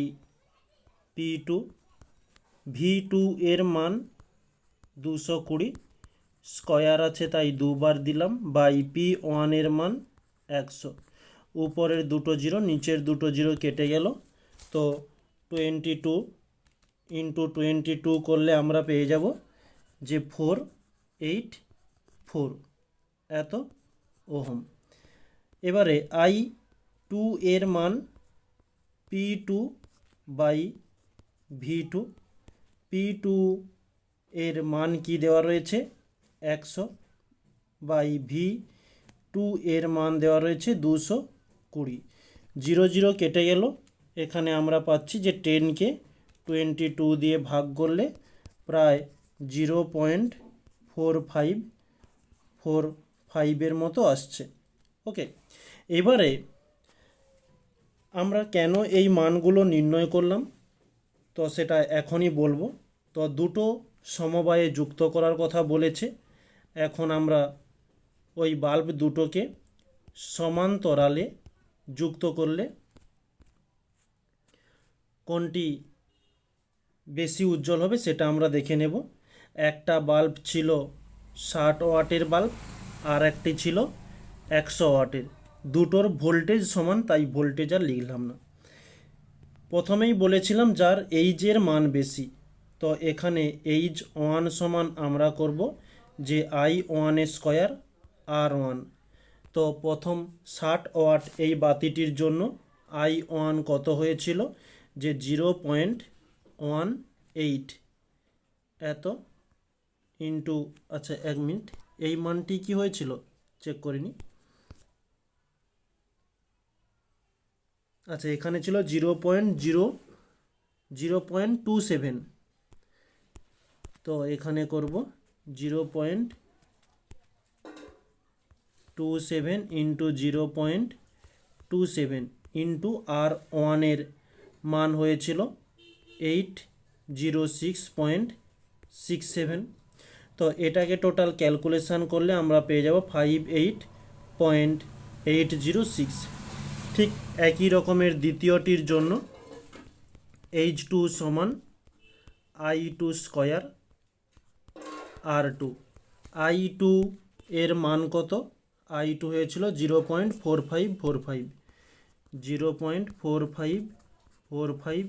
P2। V2 এর মান 220, স্কয়ার আছে তাই দুবার দিলাম, বাই P1 এর মান 100। উপরের দুটো জিরো নিচের দুটো জিরো কেটে গেল, তো 22 ইন্টু 22 করলে আমরা পেয়ে যাব যে 484 এত ওহম। এবারে I2 এর মান P2 বাই V2। P2 এর মান কি দেওয়া রয়েছে 100 বাই V2 এর মান দেওয়া রয়েছে 220। 0 0 কেটে গেল, এখানে আমরা পাচ্ছি যে 10কে 22 দিয়ে ভাগ করলে প্রায় 0.4545 মতো আসছে। ওকে, এবারে আমরা কেন এই মানগুলো নির্ণয় করলাম তো সেটা এখনই বলবো। তো দুটো সমবায়ে যুক্ত করার কথা বলেছে। এখন আমরা ওই বাল্ব দুটোকে সমান্তরালে যুক্ত করলে কোনটি বেশি উজ্জ্বল হবে সেটা আমরা দেখে নেব। একটা বাল্ব ছিল 60 ওয়াটের বাল্ব আর একটি ছিল 100 ওয়াটের। দুটোর ভোল্টেজ সমান, তাই ভোল্টেজ আর লিখলাম না। প্রথমেই বলেছিলাম যার এইজের মান বেশি, তো এখানে H1 সমান আমরা করব যে I1 স্কয়ার R1। তো প্রথম 60 ওয়াট এই বাতিটির জন্য I1 কত হয়েছিল যে 0.18 এত ইন্টু, আচ্ছা 1 মিনিট, এই মানটি কি হয়েছিল চেক করে নিই। আচ্ছা এখানে ছিল 0.27, তো এখানে করব 0.27 ইন্টু 0.27 ইন্টু R1 এর মান হয়েছিল 806.67। তো এটাকে টোটাল ক্যালকুলেশন করলে আমরা পেয়ে যাব 58.806। ঠিক একই রকমের দ্বিতীয়টির জন্য H2 সমান I2 স্কয়ার R2। I2 এর মান কত, I2 হয়েছিল 0.4545, 0.4545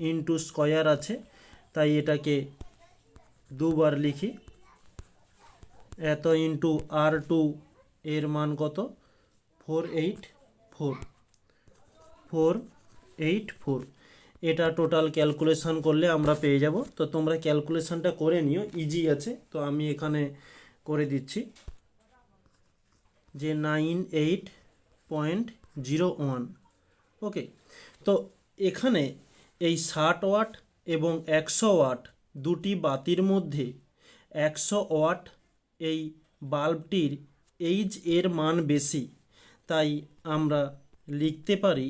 ইন্টু স্কয়ার আছে তাই এটাকে দুবার লিখি, এত ইন্টু R2 এর মান কত 484। এটা টোটাল ক্যালকুলেশন করলে আমরা পেয়ে যাব। তো তোমরা ক্যালকুলেশনটা করে নিও, ইজি আছে। তো আমি এখানে করে দিচ্ছি যে 98.01। ওকে, তো এখানে এই 60 ওয়াট এবং 100 ওয়াট দুটি বাতির মধ্যে 100 ওয়াট এই বাল্বটির এইচ এর মান বেশি, তাই আমরা লিখতে পারি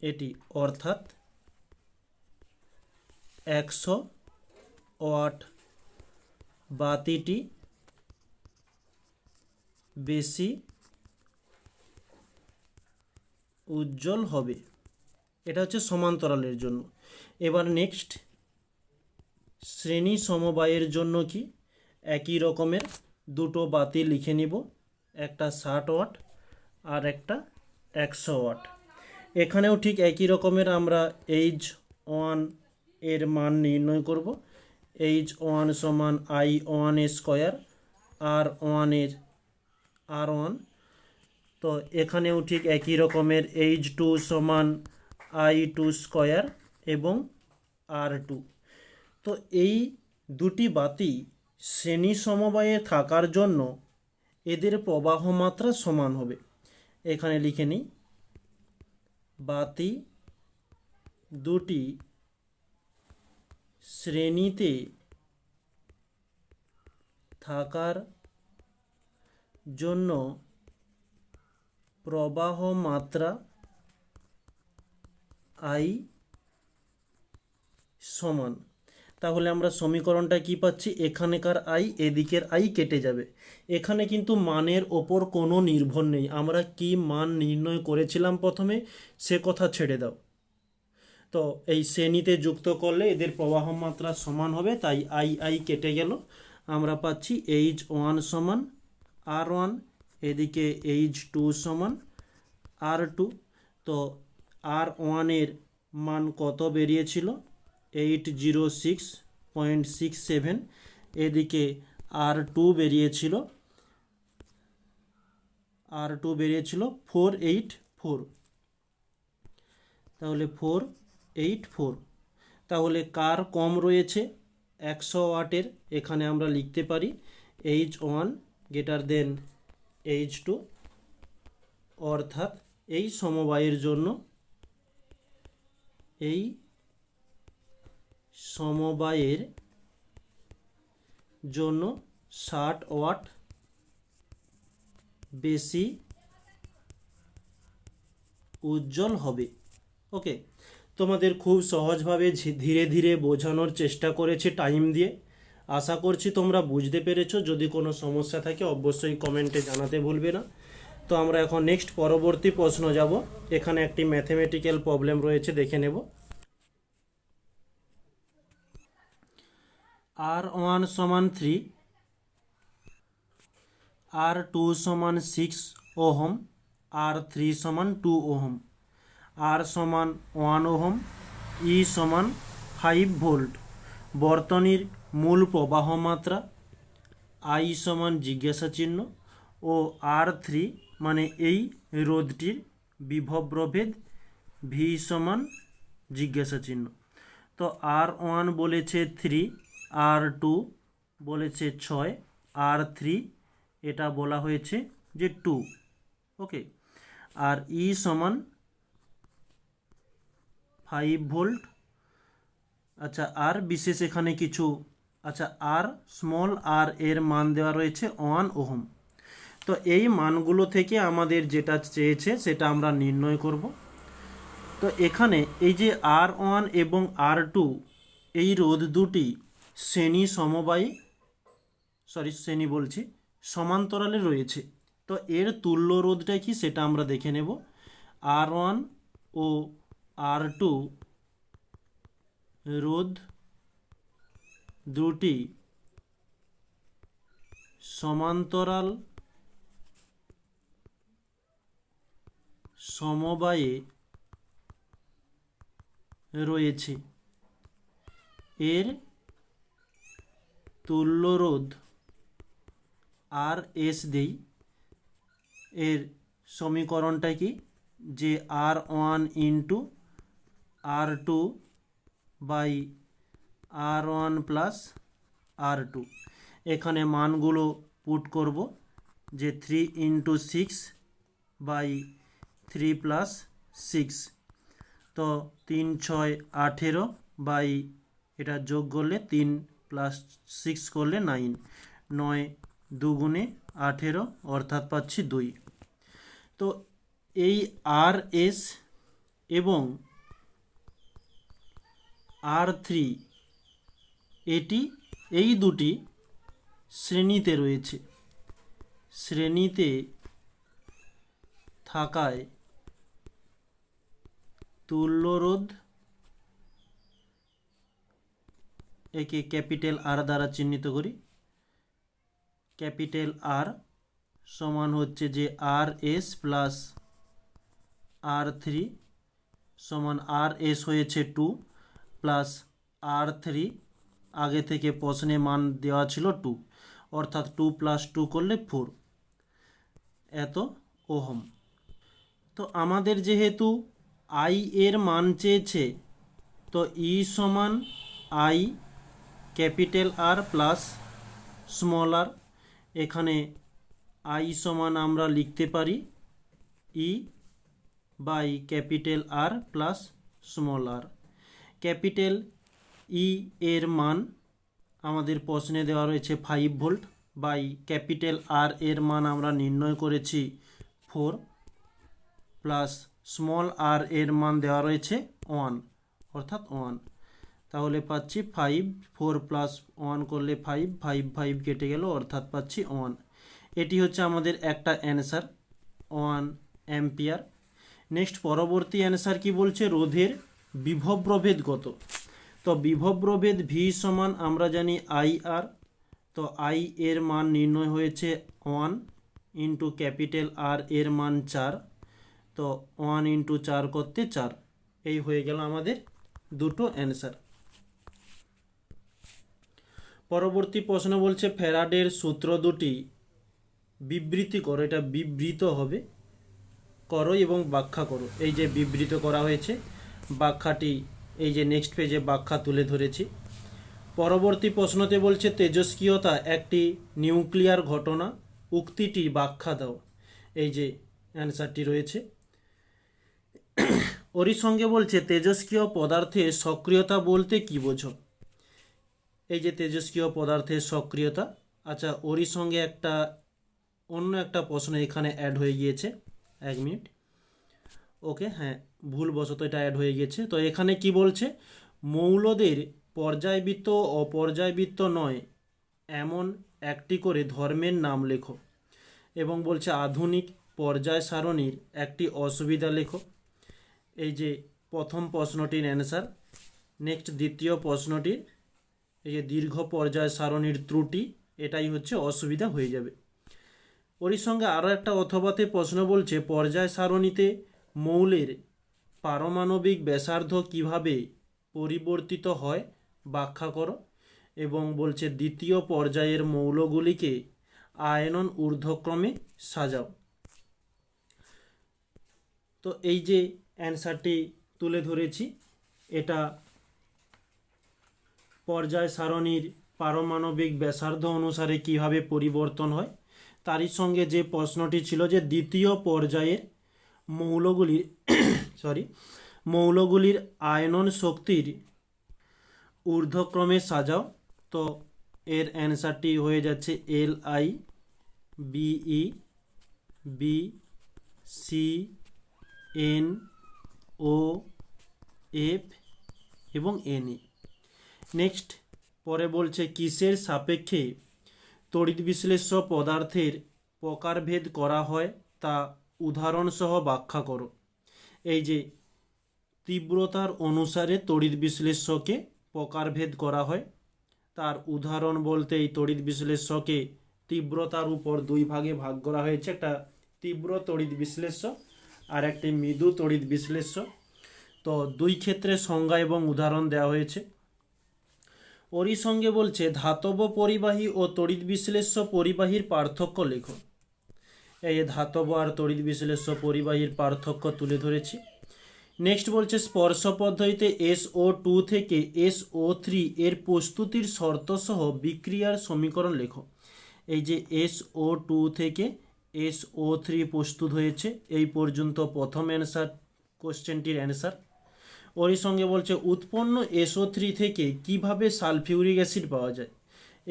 এটি, অর্থাৎ 100 ওয়াট বাতিটি বেশি উজ্জ্বল হবে। এটা হচ্ছে সমান্তরালের জন্য। এবার নেক্সট শ্রেণী সমবায়ের জন্য কি একই রকমের দুটো বাতি লিখে নিব, একটা 60 ওয়াট আর একটা 100 ওয়াট। এখানেও ঠিক একই রকমের আমরা H1 এর মান নির্ণয় করব। H1 সমান I1 স্কয়ার R1। তো এখানেও ঠিক একই রকমের H2 সমান I2 স্কয়ার এবং R2। তো এই দুটি বাতি শ্রেণী সমবায়ে থাকার জন্য এদের প্রবাহ মাত্রা সমান হবে। এখানে লিখে নিই, বাতি দুটি শ্রেণীতে থাকার জন্য প্রবাহ মাত্রা আই সমান। তাহলে আমরা সমীকরণটা কি পাচ্ছি, এখানেকার আই এদিকের আই কেটে যাবে। এখানে কিন্তু মানের ওপর কোনো নির্ভর নেই, আমরা কি মান নির্ণয় করেছিলাম প্রথমে সে কথা ছেড়ে দাও। তো এই শ্রেণীতে যুক্ত করলে এদের প্রবাহ মাত্রা সমান হবে, তাই আই আই কেটে গেল। আমরা পাচ্ছি H1 সমান R1, এদিকে H2 সমান R2। তো R1 এর মান কত বেরিয়েছিল, 806.67। এদিকে R2 বেরিয়েছিল 484। তাহলে 484। তাহলে কার কম রয়েছে, 100 ওয়াটের। এখানে আমরা লিখতে পারি H1 গ্রেটার দেন H2, অর্থাৎ এই সমবায়ের জন্য 60 ওয়াট বেশি উজ্জ্বল হবে। ওকে, তোমাদের খুব সহজভাবে ধীরে ধীরে বোঝানোর চেষ্টা করেছি টাইম দিয়ে। আশা করছি তোমরা বুঝতে পেরেছো। যদি কোনো সমস্যা থাকে অবশ্যই কমেন্টে জানাতে ভুলবে না। তো আমরা এখন নেক্সট পরবর্তী প্রশ্ন যাব। এখানে একটি ম্যাথমেটিক্যাল প্রবলেম রয়েছে, দেখে নেব। R1 সমান 3, R2 সমান 6 ওহম, R3 সমান 2 ওহম, R সমান 1 ওহম, E সমান 5 ভোল্ট। বর্তনীর মূল প্রবাহ মাত্রা, I সমান জিজ্ঞাসা চিহ্ন ও R3 মানে এই রোধটির বিভব প্রভেদ V সমান জিজ্ঞাসা চিহ্ন। তো R1 বলেছে 3, R2 বলেছে 6, R3 এটা বলা হয়েছে যে 2। ওকে, আর E সমান 5 ভোল্ট। আচ্ছা, আর বিশেষ এখানে কিছু, আচ্ছা আর স্মল আর এর মান দেওয়া রয়েছে 1 ওহম। তো এই মানগুলো থেকে আমাদের যেটা চেয়েছে সেটা আমরা নির্ণয় করব। তো এখানে এই যে R1 এবং R2 এই রোধ দুটি সমান্তরালে রয়েছে। তো এর তুল্য রোধটা কি সেটা আমরা দেখে নেব। R1 ও R2 রোধ দুটি সমান্তরাল সমবায়ে রয়েছে। এর তুল্য রোধ আর এস দেই। এর সমীকরণটা কি, যে R1 into R2 by R1 plus R2। এখানে মানগুলো পুট করব, যে 3 ইন্টু 6 বাই 3 প্লাস 6। তো 3 6 18 বাই এটা যোগ করলে 3 প্লাস 6 করলে 9, 9 দুগুণে 18 অর্থাৎ পাচ্ছি 2। তো এই আর এস এবং R3 এই দুটি শ্রেণীতে রয়েছে। শ্রেণীতে থাকায় তুল্য রোধ, একে ক্যাপিটাল আর দ্বারা চিহ্নিত করি, ক্যাপিটাল আর সমান হচ্ছে যে আর এস প্লাস R3 সমান আর এস হয়েছে 2 প্লাস R3 আগে থেকে প্রশ্নে মান দেওয়া ছিল 2, অর্থাৎ 2 প্লাস 2 করলে 4, এত ওহম। তো আমাদের যেহেতু আই এর মান চেয়েছে, তো ই সমান I capital R plus small r. এখানে আই সমান আমরা লিখতে পারি E by capital R plus small r. Capital E এর মান আমাদের প্রশ্নে দেওয়া রয়েছে 5 ভোল্ট, বাই ক্যাপিটাল আর এর মান আমরা নির্ণয় করেছি 4, প্লাস স্মল আর এর মান দেওয়া রয়েছে 1 অর্থাৎ 1। তাহলে পাচ্ছি 5, 4 প্লাস 1 করলে 5, 5 5 কেটে গেল অর্থাৎ পাচ্ছি 1। এটি হচ্ছে আমাদের একটা অ্যান্সার 1 অ্যাম্পিয়ার। নেক্সট পরবর্তী অ্যান্সার কি বলছে, রোধের বিভব প্রভেদ কত। তো বিভব প্রভেদ ভি সমান আমরা জানি আই আর। তো আই এর মান নির্ণয় হয়েছে 1 ইন্টু ক্যাপিটাল আর এর মান 4। তো 1 ইন্টু 4 করতে 4। এই হয়ে গেল আমাদের দুটো অ্যান্সার। পরবর্তী প্রশ্ন বলছে ফ্যারাডের সূত্র দুটি বিবৃতি করো। এটা বিবৃত হবে, করো এবং ব্যাখ্যা করো। এই যে বিবৃত করা হয়েছে, ব্যাখ্যাটি এই যে নেক্সট পেজে ব্যাখ্যা তুলে ধরেছি। পরবর্তী প্রশ্নতে বলছে তেজস্ক্রিয়তা একটি নিউক্লিয়ার ঘটনা, উক্তিটি ব্যাখ্যা দাও। এই যে অ্যান্সারটি রয়েছে। ওরই সঙ্গে বলছে তেজস্ক্রিয় পদার্থের সক্রিয়তা বলতে কি বোঝো। এই যে তেজস্ক্রিয় পদার্থের সক্রিয়তা। আচ্ছা, ওরই সঙ্গে অন্য একটা প্রশ্ন এখানে অ্যাড হয়ে গিয়েছে। 1 মিনিট। ওকে, হ্যাঁ, ভুলবশত এটা অ্যাড হয়ে গেছে। তো এখানে কি বলছে, মৌলদের পর্যায়বৃত্ত ও অপর্যায়বৃত্ত নয় এমন একটি করে ধর্মের নাম লেখো। এবং বলছে আধুনিক পর্যায় সারণীর একটি অসুবিধা লেখো। এই যে প্রথম প্রশ্নটির অ্যান্সার। নেক্সট দ্বিতীয় প্রশ্নটির এই যে দীর্ঘ পর্যায় সারণীর ত্রুটি, এটাই হচ্ছে অসুবিধা হয়ে যাবে। ওরই সঙ্গে আরও একটা অথবাতে প্রশ্ন বলছে পর্যায় সারণীতে মৌলের পারমাণবিক ব্যাসার্ধ কিভাবে পরিবর্তিত হয় ব্যাখ্যা করো। এবং বলছে দ্বিতীয় পর্যায়ের মৌলগুলিকে আয়নন ঊর্ধ্বক্রমে সাজাও। তো এই যে অ্যান্সারটি তুলে ধরেছি, এটা পর্যায় সারণীর পারমাণবিক ব্যাসার্ধ অনুসারে কিভাবে পরিবর্তন হয় তারই সঙ্গে যে প্রশ্নটি ছিল যে দ্বিতীয় পর্যায়ের মৌলগুলির আয়নন শক্তির ঊর্ধ্বক্রমে সাজাও। তো এর অ্যান্সারটি হয়ে যাচ্ছে Li, Be, Bc, NO, F এবং Na। নেক্সট পরে বলছে কিসের সাপেক্ষে তড়িৎ বিশ্লেষ্য পদার্থের প্রকারভেদ করা হয় তা উদাহরণসহ ব্যাখ্যা করো। এই যে তীব্রতার অনুসারে তড়িৎ বিশ্লেষ্যকে প্রকারভেদ করা হয়, তার উদাহরণ বলতে এই তড়িৎ বিশ্লেষ্যকে তীব্রতার উপর 2 ভাগে ভাগ করা হয়েছে। একটা তীব্র তড়িৎ বিশ্লেষ্য আর একটি মৃদু তড়িৎ বিশ্লেষ্য। তো 2 ক্ষেত্রে সংজ্ঞা এবং উদাহরণ দেওয়া হয়েছে। ওরই সঙ্গে বলছে ধাতব পরিবাহী ও তড়িৎ বিশ্লেষ্য পরিবাহীর পার্থক্য লেখো। এই ধাতব আর তড়িৎ বিশ্লেষ্য পরিবাহীর পার্থক্য তুলে ধরেছি। নেক্সট বলছে স্পর্শ পদ্ধতিতে SO2 থেকে SO3 এর প্রস্তুতির শর্তসহ বিক্রিয়ার সমীকরণ লেখো। এই যে SO2 থেকে SO3 প্রস্তুত হয়েছে, এই পর্যন্ত প্রথম অ্যান্সার, কোশ্চেনটির অ্যান্সার। ওরই সঙ্গে বলছে উৎপন্ন SO3 থেকে কিভাবে সালফিউরিক অ্যাসিড পাওয়া যায়।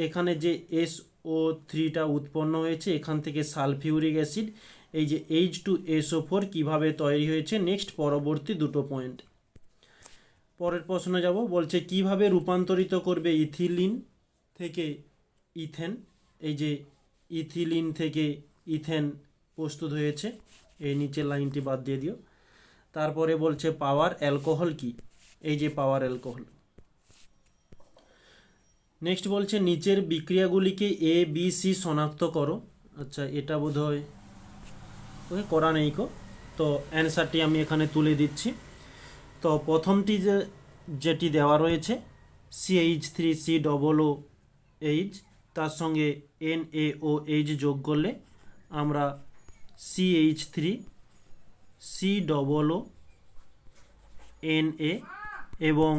এখানে যে SO3টা উৎপন্ন হয়েছে, এখান থেকে সালফিউরিক অ্যাসিড এই যে H2SO4 কিভাবে তৈরি হয়েছে। নেক্সট পরবর্তী দুটো পয়েন্ট। পরের প্রশ্ন যাব, বলছে কিভাবে রূপান্তরিত করবে ইথিলিন থেকে ইথেন। এই যে ইথিলিন থেকে ইথেন প্রস্তুত হয়েছে, এই নিচের লাইনটি বাদ দিয়ে দিও। তারপরে বলছে পাওয়ার অ্যালকোহল কি। এই যে পাওয়ার অ্যালকোহল। নেক্সট বলছে নিচের বিক্রিয়াগুলিকে ABC শনাক্ত করো। আচ্ছা, এটা বোধহয় ওকে করা নেই কো। তো অ্যান্সারটি আমি এখানে তুলে দিচ্ছি। তো প্রথমটি যেটি দেওয়া রয়েছে CH3COOH, তার সঙ্গে NaOH যোগ করলে আমরা CH3COONA এবং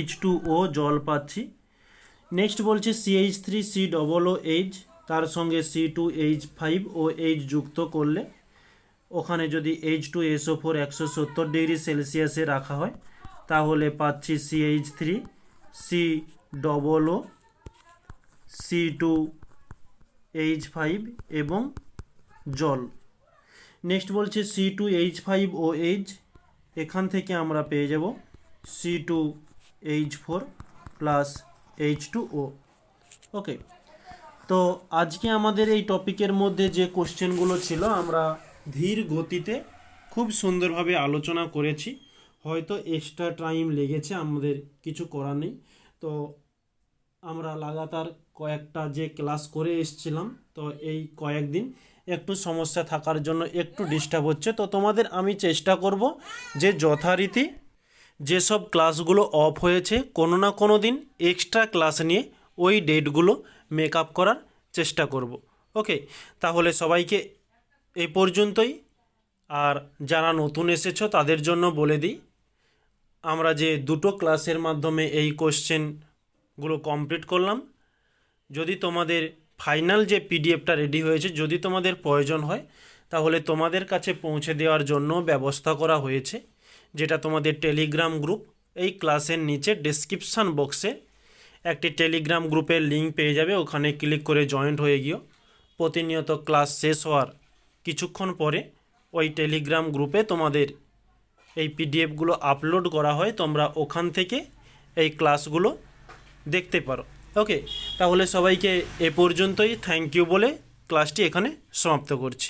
H2O জল পাচ্ছি। নেক্সট বলছে CH3COOH, তার সঙ্গে C2H5 ও H যুক্ত করলে ওখানে যদি H2SO4 170°C রাখা হয় তাহলে পাচ্ছি CH3 COO C2H5 এবং জল। নেক্সট বলছে C2H5OH, এখান থেকে আমরা পেয়ে যাব C2H4 প্লাস H2O। ওকে, তো আজকে আমাদের এই টপিকের মধ্যে যে কোশ্চেনগুলো ছিল আমরা ধীর গতিতে খুব সুন্দরভাবে আলোচনা করেছি। হয়তো এক্সট্রা টাইম লেগেছে, আমাদের কিছু করার নেই। তো আমরা লাগাতার কয়েকটা যে ক্লাস করে এসেছিলাম, তো এই কয়েকদিন একটু সমস্যা থাকার জন্য একটু ডিস্টার্ব হচ্ছে। তো তোমাদের আমি চেষ্টা করব যে যথারীতি যেসব ক্লাসগুলো অফ হয়েছে কোনো না কোনো দিন এক্সট্রা ক্লাস নিয়ে ওই ডেটগুলো মেক আপ করার চেষ্টা করব। ওকে, তাহলে সবাইকে এই পর্যন্তই। আর যারা নতুন এসেছো তাদের জন্য বলে দিই, আমরা যে দুটো ক্লাসের মাধ্যমে এই কোশ্চেনগুলো কমপ্লিট করলাম, যদি তোমাদের ফাইনাল যে পিডিএফটা রেডি হয়েছে যদি তোমাদের প্রয়োজন হয় তাহলে তোমাদের কাছে পৌঁছে দেওয়ার জন্য ব্যবস্থা করা হয়েছে, যেটা তোমাদের টেলিগ্রাম গ্রুপ। এই ক্লাসের নিচে ডেসক্রিপশান বক্সে একটি টেলিগ্রাম গ্রুপের লিঙ্ক পেয়ে যাবে, ওখানে ক্লিক করে জয়েন্ট হয়ে গিয়েও প্রতিনিয়ত ক্লাস শেষ হওয়ার কিছুক্ষণ পরে ওই টেলিগ্রাম গ্রুপে তোমাদের এই পিডিএফগুলো আপলোড করা হয়, তোমরা ওখান থেকে এই ক্লাসগুলো দেখতে পারো। ওকে, তাহলে সবাইকে এ পর্যন্তই থ্যাংক ইউ বলে ক্লাসটি এখানে সমাপ্ত করছি।